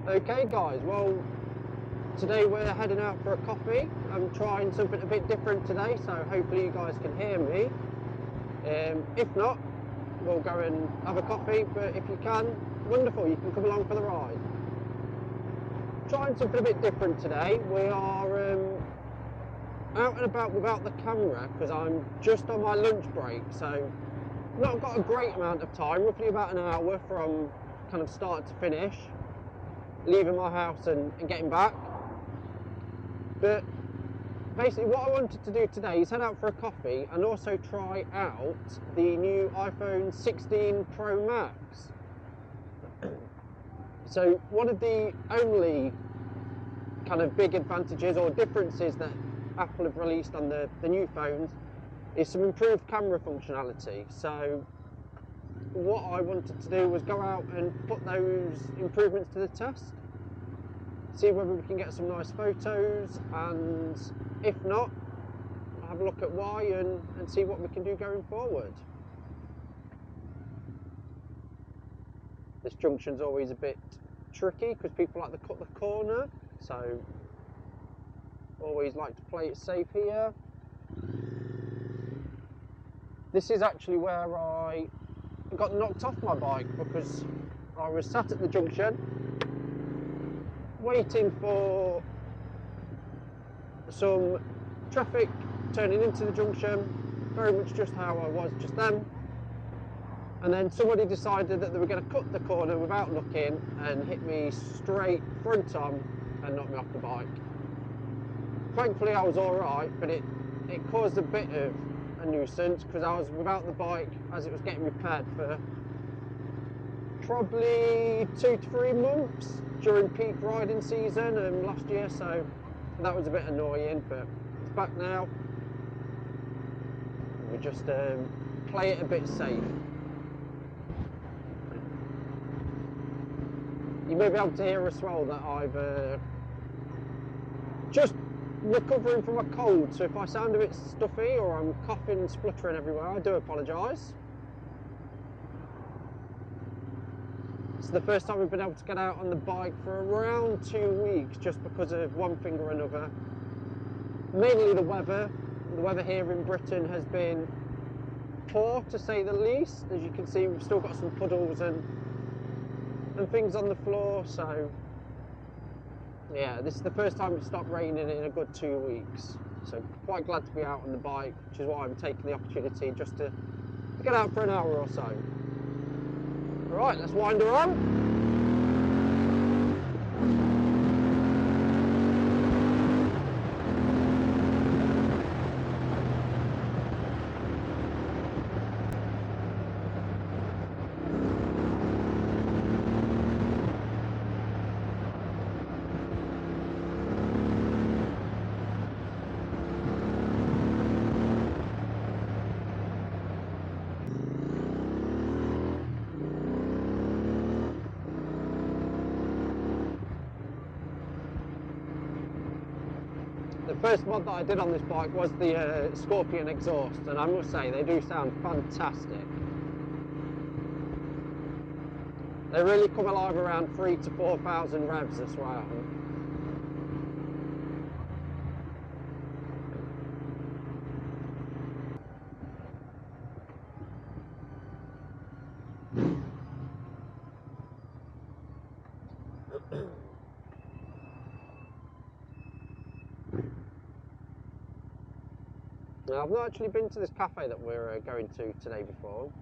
Okay guys, well today we're heading out for a coffee. I'm trying something a bit different today, so hopefully you guys can hear me. If not, we'll go and have a coffee, but if you can, wonderful, you can come along for the ride. Trying something a bit different today. We are out and about without the camera because I'm just on my lunch break, so not got a great amount of time, roughly about an hour from kind of start to finish, leaving my house and getting back. But basically what I wanted to do today is head out for a coffee and also try out the new iPhone 16 Pro Max. So one of the only kind of big advantages or differences that Apple have released on the new phones is some improved camera functionality. So what I wanted to do was go out and put those improvements to the test, see whether we can get some nice photos, and if not, have a look at why and see what we can do going forward. This junction's always a bit tricky because people like to cut the corner, so always like to play it safe here. This is actually where I got knocked off my bike because I was sat at the junction waiting for some traffic turning into the junction, very much just how I was just then, and then somebody decided that they were going to cut the corner without looking and hit me straight front on and knock me off the bike. Thankfully I was alright, but it caused a bit of a nuisance because I was without the bike as it was getting repaired for probably 2 to 3 months during peak riding season last year, so that was a bit annoying, but it's back now. We just play it a bit safe. You may be able to hear as well that I've just recovering from a cold, so if I sound a bit stuffy or I'm coughing and spluttering everywhere, I do apologise. It's the first time we've been able to get out on the bike for around 2 weeks just because of one thing or another. Mainly the weather. The weather here in Britain has been poor, to say the least. As you can see, we've still got some puddles and things on the floor, so yeah, this is the first time it's stopped raining in a good 2 weeks. So quite glad to be out on the bike, which is why I'm taking the opportunity just to get out for an hour or so. Right, let's wind her on. The first mod that I did on this bike was the Scorpion exhaust, and I must say they do sound fantastic. They really come alive around 3,000 to 4,000 revs as well. Now, I've not actually been to this cafe that we're going to today before.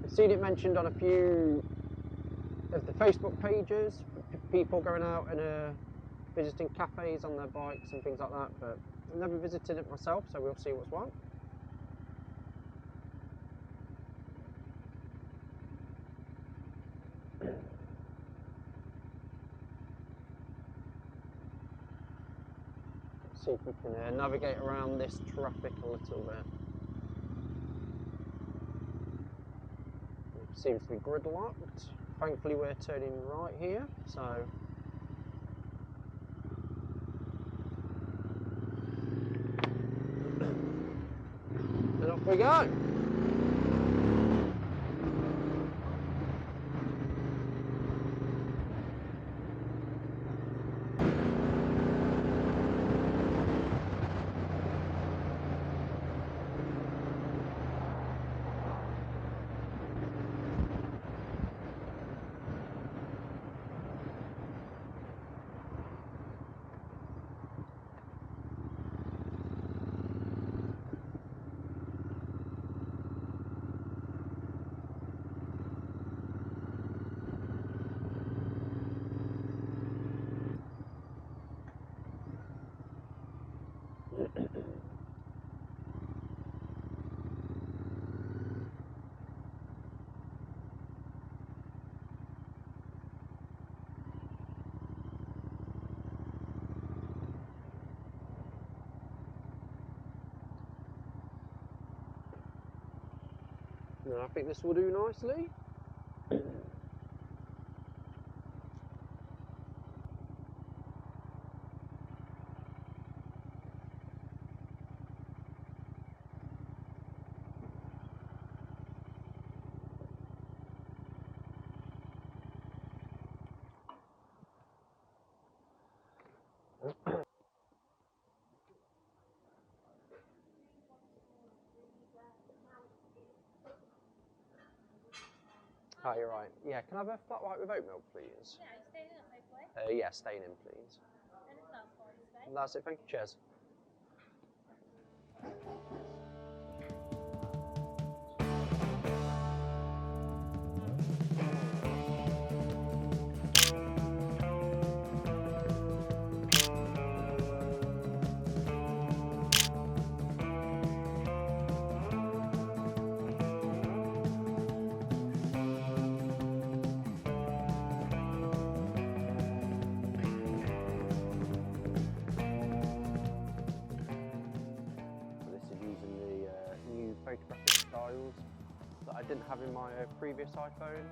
I've seen it mentioned on a few of the Facebook pages, people going out and visiting cafes on their bikes and things like that, but I've never visited it myself, so we'll see what's what. See if we can navigate around this traffic a little bit. It seems to be gridlocked. Thankfully we're turning right here, so and off we go. I think this will do nicely. Oh, you're right. Yeah, can I have a flat white with oat milk, please? Yeah, you staying in, hopefully. Yeah, staying in, please. Anything else for you today? That's it, thank you, cheers. Photographic styles that I didn't have in my previous iPhone.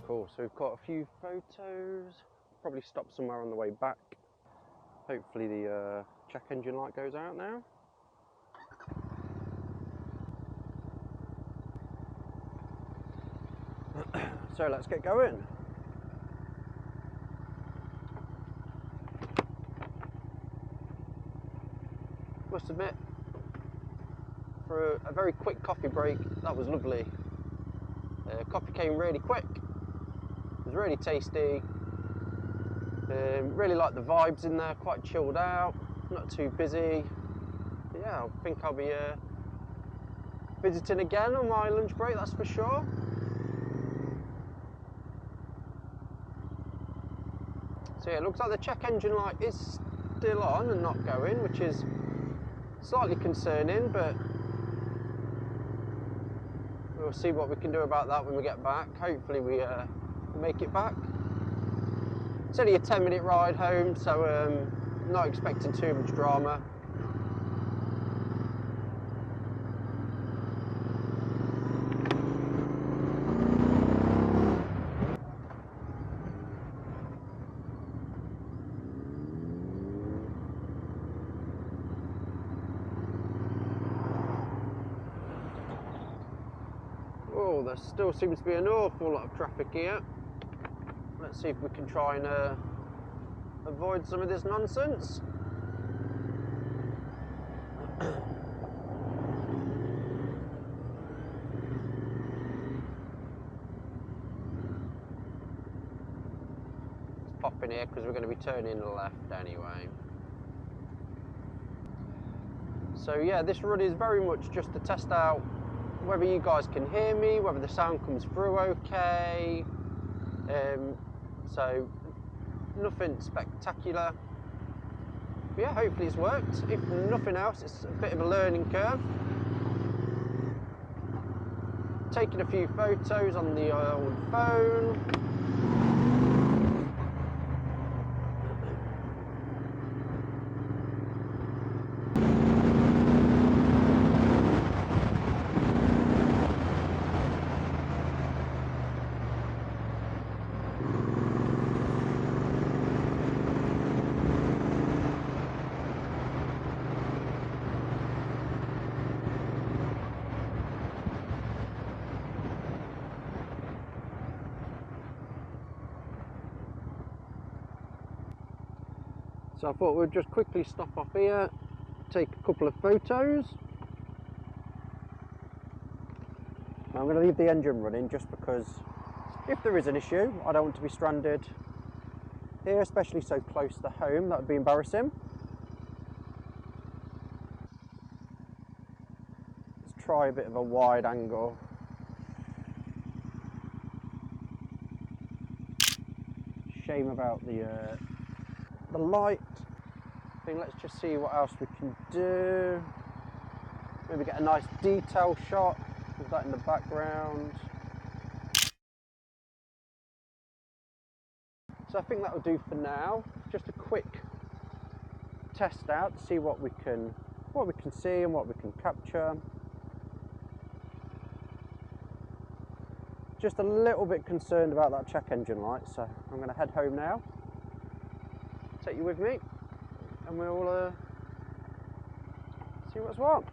Cool, so we've got a few photos, probably stop somewhere on the way back. Hopefully the check engine light goes out now. So let's get going. Must admit, for a very quick coffee break, that was lovely. Coffee came really quick. It was really tasty. Really like the vibes in there, quite chilled out, not too busy. But yeah, I think I'll be visiting again on my lunch break, that's for sure. So yeah, it looks like the check engine light is still on and not going, which is slightly concerning, but we'll see what we can do about that when we get back. Hopefully we make it back. It's only a 10-minute ride home, so not expecting too much drama. Oh, there still seems to be an awful lot of traffic here. Let's see if we can try and avoid some of this nonsense. Let's pop in here because we're going to be turning left anyway. So yeah, this run is very much just to test out whether you guys can hear me, whether the sound comes through okay. So nothing spectacular. But yeah, hopefully it's worked. If nothing else, it's a bit of a learning curve. Taking a few photos on the old phone. So I thought we'd just quickly stop off here, take a couple of photos. I'm going to leave the engine running just because if there is an issue, I don't want to be stranded here, especially so close to home. That would be embarrassing. Let's try a bit of a wide angle. shame about the light. I think let's just see what else we can do. Maybe get a nice detail shot with that in the background. So I think that will do for now. Just a quick test out to see what we can see and what we can capture. Just a little bit concerned about that check engine light, so I'm going to head home now. Take you with me, and we'll see what's what.